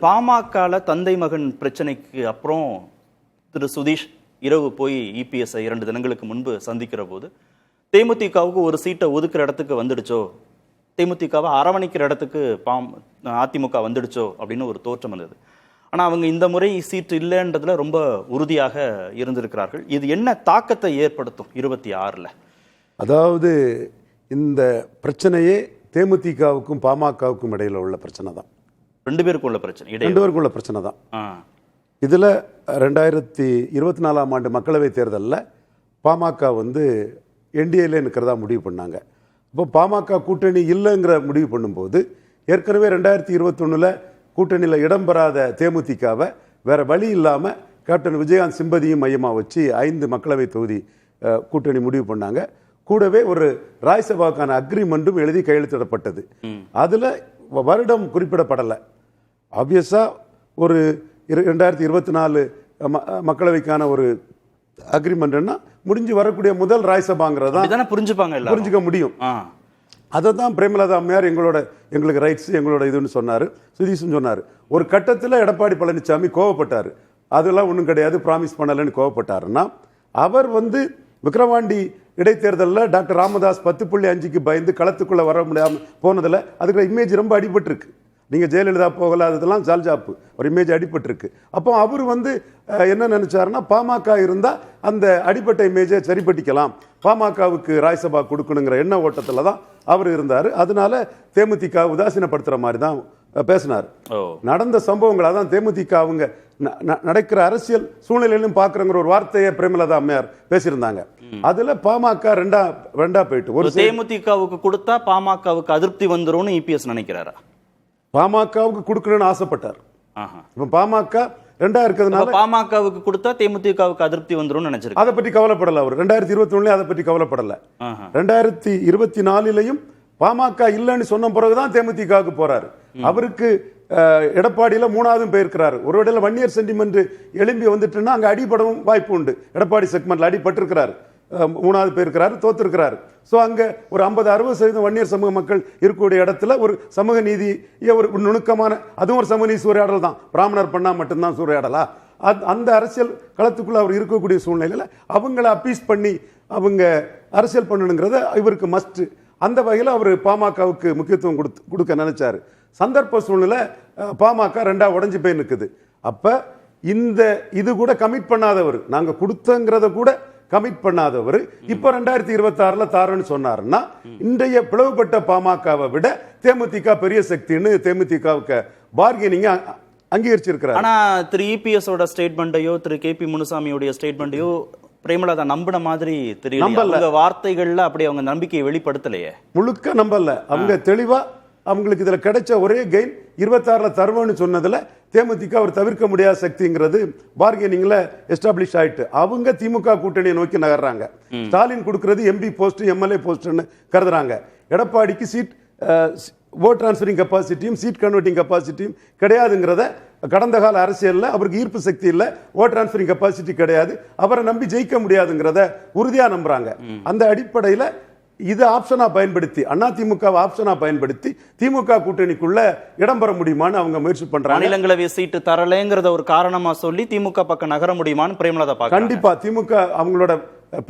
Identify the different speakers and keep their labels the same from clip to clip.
Speaker 1: பாமகல தந்தை மகன் பிரச்சனைக்கு அப்புறம் திரு சுதீஷ் இரவு போய் இபிஎஸ் 2 தினங்களுக்கு முன்பு சந்திக்கிற போது தேமுதிகவுக்கு ஒரு சீட்டை ஒதுக்குற இடத்துக்கு வந்துடுச்சோ, தேமுதிகவை அரவணைக்கிற இடத்துக்கு அதிமுக வந்துடுச்சோ அப்படின்னு ஒரு தோற்றம் வந்தது. ஆனா அவங்க இந்த முறை சீட்டு இல்லைன்றதுல ரொம்ப உறுதியாக இருந்திருக்கிறார்கள். இது என்ன தாக்கத்தை ஏற்படுத்தும் 26ல்?
Speaker 2: அதாவது இந்த பிரச்சனையே தேமுதிகவுக்கும் பாமகவுக்கும் இடையில உள்ள பிரச்சனை தான்.
Speaker 1: 2 பேருக்கும் உள்ள பிரச்சனை,
Speaker 2: 2 பேருக்கும் உள்ள பிரச்சனை தான். இதுல 2024ஆம் ஆண்டு மக்களவை தேர்தலில் பாமக என்டிஏல இருக்கிறதா முடிவு பண்ணாங்க. இப்போ பாமக கூட்டணி இல்லைங்கிற முடிவு பண்ணும்போது ஏற்கனவே 2021 கூட்டணியில் இடம்பெறாத தேமுதிகவை வேற வழி இல்லாமல் கேப்டன் விஜயகாந்த் சிம்பதியும் மையமாக வச்சு 5 மக்களவை தொகுதி கூட்டணி முடிவு பண்ணாங்க. கூடவே ஒரு ராஜ்யசபாவுக்கான அக்ரிமெண்ட்டும் எழுதி கையெழுத்திடப்பட்டது. அதில் வருடம் குறிப்பிடப்படலை. ஆப்வியஸா ஒரு 2024 மக்களவைக்கான ஒரு அக்ரிமெண்ட்னா முடிஞ்சு வரக்கூடிய முதல் ராஜ்யசபாங்கிறதா புரிஞ்சுக்க முடியும். அதை தான் பிரேமலதா அம்மையார் எங்களுக்கு ரைட்ஸ் எங்களோட இதுன்னு சொன்னார். சுதீஷன் சொன்னார். ஒரு கட்டத்தில் எடப்பாடி பழனிசாமி கோவப்பட்டார். அதெல்லாம் ஒன்றும் கிடையாது, ப்ராமிஸ் பண்ணலைன்னு கோவப்பட்டாருன்னா அவர் விக்கிரவாண்டி இடைத்தேர்தலில் டாக்டர் ராமதாஸ் 10.5க்கு பயந்து களத்துக்குள்ளே வர முடியாமல் போனதில் அதுக்கு இமேஜ் ரொம்ப அடிபட்டிருக்கு. நீங்கள் ஜெயலலிதா போகலாததெல்லாம் ஜால்ஜாப்பு ஒரு இமேஜ் அடிபட்டிருக்கு. அப்போ அவர் என்ன நினைச்சாருன்னா பாமக இருந்தால் அந்த அடிப்பட்ட இமேஜை சரிப்பட்டிக்கலாம், பாமகவுக்கு ராஜ்யசபா கொடுக்கணுங்கிற எண்ண ஓட்டத்தில் தான் அவர் இருந்தார். அதனால தேமுதிக உதாசீனப்படுத்துகிற மாதிரி தான் பேசினார். நடந்த சம்பவங்கள் அதான் தேமுதிக அவங்க நடக்கிற அரசியல் சூழ்நிலையிலும் பார்க்குறங்கிற ஒரு வார்த்தையை பிரேமலதா அம்மையார் பேசியிருந்தாங்க. அதுல பாமக ரெண்டா போயிட்டு ஒரு
Speaker 1: தேமுதிகவுக்கு கொடுத்தா பாமகவுக்கு அதிருப்தி வந்துரும் இபிஎஸ் நினைக்கிறாரா?
Speaker 2: பாமகவுக்கு கொடுக்கணும்னு ஆசைப்பட்டார். இப்ப பாமக ரெண்டா இருக்கிறதுனால
Speaker 1: பாமகவுக்கு கொடுத்தா தேமுதிகவுக்கு அதிருப்தி வந்துரும் நினைச்சிருக்காரு.
Speaker 2: அதை பற்றி கவலைப்படல அவர். 2021 அதை பற்றி கவலைப்படல. 2024 பாமக இல்லைன்னு சொன்ன பிறகுதான் தேமுதிகவுக்கு போறாரு. அவருக்கு எடப்பாடியில 3வது போயிருக்கிறாரு. ஒரு இடையில வன்னியர் சென்டிமெண்ட் எழும்பி வந்துட்டுன்னா அங்க அடிபடவும் வாய்ப்பு உண்டு. எடப்பாடி செக்மெண்ட்ல அடிபட்டிருக்கிறாரு. 3வது போயிருக்கிறாரு, தோத்திருக்கிறாரு. ஸோ அங்கே ஒரு 50-60% வன்னியர் சமூக மக்கள் இருக்கக்கூடிய இடத்துல ஒரு சமூக நீதியை ஒரு நுணுக்கமான அதுவும் ஒரு சமூக நீதி சூறையாடல் தான். பிராமணர் பண்ணா மட்டும்தான் சூறையாடலா? அந்த அரசியல் களத்துக்குள்ள அவர் இருக்கக்கூடிய சூழ்நிலையில் அவங்கள அப்பீஸ் பண்ணி அவங்க அரசியல் பண்ணணுங்கிறத இவருக்கு மஸ்ட். அந்த வகையில் அவர் பாமகவுக்கு முக்கியத்துவம் கொடுக்க நினைச்சாரு. சந்தர்ப்ப சூழ்நிலை பாமக ரெண்டா உடஞ்சி போய் நிற்குது. அப்ப இது கூட கமிட் பண்ணாதவர், நாங்க கொடுத்தங்கிறத கூட கமிட் பண்ணாதவர் இப்ப 2026 தாரன்னு சொன்னாருன்னா இன்றைய பிளவுபட்ட பாமகவை விட தேமுதிக பெரிய சக்தின்னு தேமுதிகவுக்கு பார்கெனிங் அங்கீகரிச்சிருக்கிறார்.
Speaker 1: ஆனா திரு இபிஎஸ் ஓட ஸ்டேட்மெண்ட்டையோ திரு கேபி முனுசாமியோட ஸ்டேட்மெண்ட்டையோ பிரேமலதா நம்பின மாதிரி தெரியல. வார்த்தைகள்ல அப்படி அவங்க நம்பிக்கையை வெளிப்படுத்தலையே,
Speaker 2: முழுக்க நம்பல. அவங்க தெளிவா அவங்களுக்கு இதுல கிடைச்ச ஒரே கெயின் 26 தருவன்னு சொன்னதுல தேமுதிக அவர் தவிர்க்க முடியாத சக்திங்கிறது பார்கெனிங்ல எஸ்டாப்ளிஷ் ஆயிட்டு அவங்க திமுக கூட்டணியை நோக்கி நகர்றாங்க. ஸ்டாலின் கொடுக்கிறது எம்பி போஸ்ட் எம்எல்ஏ போஸ்ட்னு கருதுறாங்க. எடப்பாடிக்கு சீட் ஓட் டிரான்ஸ்பரிங் கெப்பாசிட்டியும் சீட் கன்வெர்ட்டிங் கெப்பாசிட்டியும் கிடையாதுங்கிறத கடந்த கால அரசியலில் அவருக்கு ஈர்ப்பு சக்தி இல்லை, ஓட் டிரான்ஸ்பரிங் கெப்பாசிட்டி கிடையாது, அவரை நம்பி ஜெயிக்க முடியாதுங்கிறத உறுதியா நம்புறாங்க. அந்த அடிப்படையில் இது ஆப்ஷனா பயன்படுத்தி அதிமுக ஆப்ஷனா பயன்படுத்தி திமுக கூட்டணிக்குள்ள இடம்பெற முடியுமான்னு அவங்க முயற்சி பண்றாங்க.
Speaker 1: மாநிலங்களவை சீட்டு தரலைங்கிறத ஒரு காரணமா சொல்லி திமுக பக்கம் நகர முடியுமான்னு பிரேமலதா பாக்க.
Speaker 2: கண்டிப்பா திமுக அவங்களோட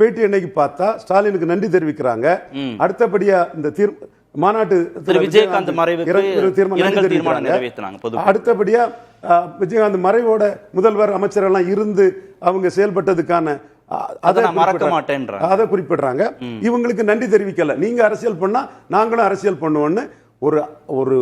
Speaker 2: பேட்டி என்னைக்கு பார்த்தா ஸ்டாலினுக்கு நன்றி தெரிவிக்கிறாங்க. அடுத்தபடியா இந்த மாநாட்டு
Speaker 1: விஜயகாந்த்
Speaker 2: அடுத்தபடியா விஜயகாந்த் மறைவோட முதல்வர் அமைச்சர் எல்லாம் இருந்து அவங்க செயல்பட்டதுக்கான அதை குறிப்பிடுறாங்க. இவங்களுக்கு நன்றி தெரிவிக்கல. நீங்க அரசியல் பண்ணா நாங்களும் அரசியல் பண்ணுவோம்னு ஒரு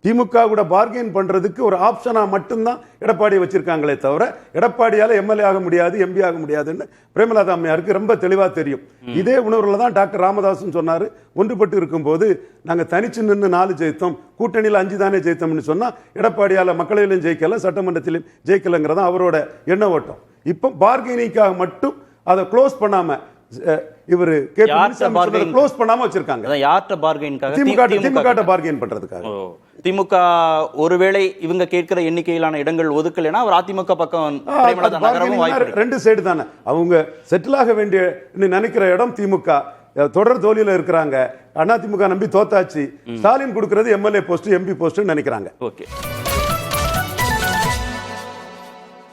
Speaker 2: திமுக கூட பார்கெயின் பண்றதுக்கு ஒரு ஆப்ஷனா மட்டும்தான் எடப்பாடி வச்சிருக்காங்களே தவிர எடப்பாடியால எம்எல்ஏ ஆக முடியாது, எம்பி ஆக முடியாதுன்னு பிரேமலதா அம்மையாருக்கு ரொம்ப தெளிவா தெரியும். இதே உணர்வுல தான் டாக்டர் ராமதாஸ் சொன்னாரு, ஒன்றுபட்டு இருக்கும் போது நாங்க தனிச்சு நின்று 4 ஜெயித்தோம், கூட்டணியில் 5 தானே ஜெயித்தோம்னு சொன்னா எடப்பாடியால மக்களவையிலும் ஜெயிக்கல, சட்டமன்றத்திலும் ஜெயிக்கலங்கிறதா அவரோட எண்ண ஓட்டம். இப்போ பார்கெனிங்காக மட்டும் அதை க்ளோஸ் பண்ணாம இவரு க்ளோஸ் பண்ணாம வச்சிருக்காங்க. திமுக பார்கெயின் பண்றதுக்காக.
Speaker 1: திமுக ஒருவேளை இவங்க கேட்கிற எண்ணிக்கையிலான இடங்கள் ஒதுக்கலைன்னா அவர் அதிமுக பக்கம்
Speaker 2: 2 சைடு தானே அவங்க செட்டில் ஆக வேண்டிய நினைக்கிற இடம். திமுக தொடர் தோல்வியில இருக்கிறாங்க, அதிமுக நம்பி தோத்தாச்சு, ஸ்டாலின் கொடுக்கிறது எம்எல்ஏ போஸ்ட் எம்பி போஸ்ட் நினைக்கிறாங்க.
Speaker 1: ஓகே.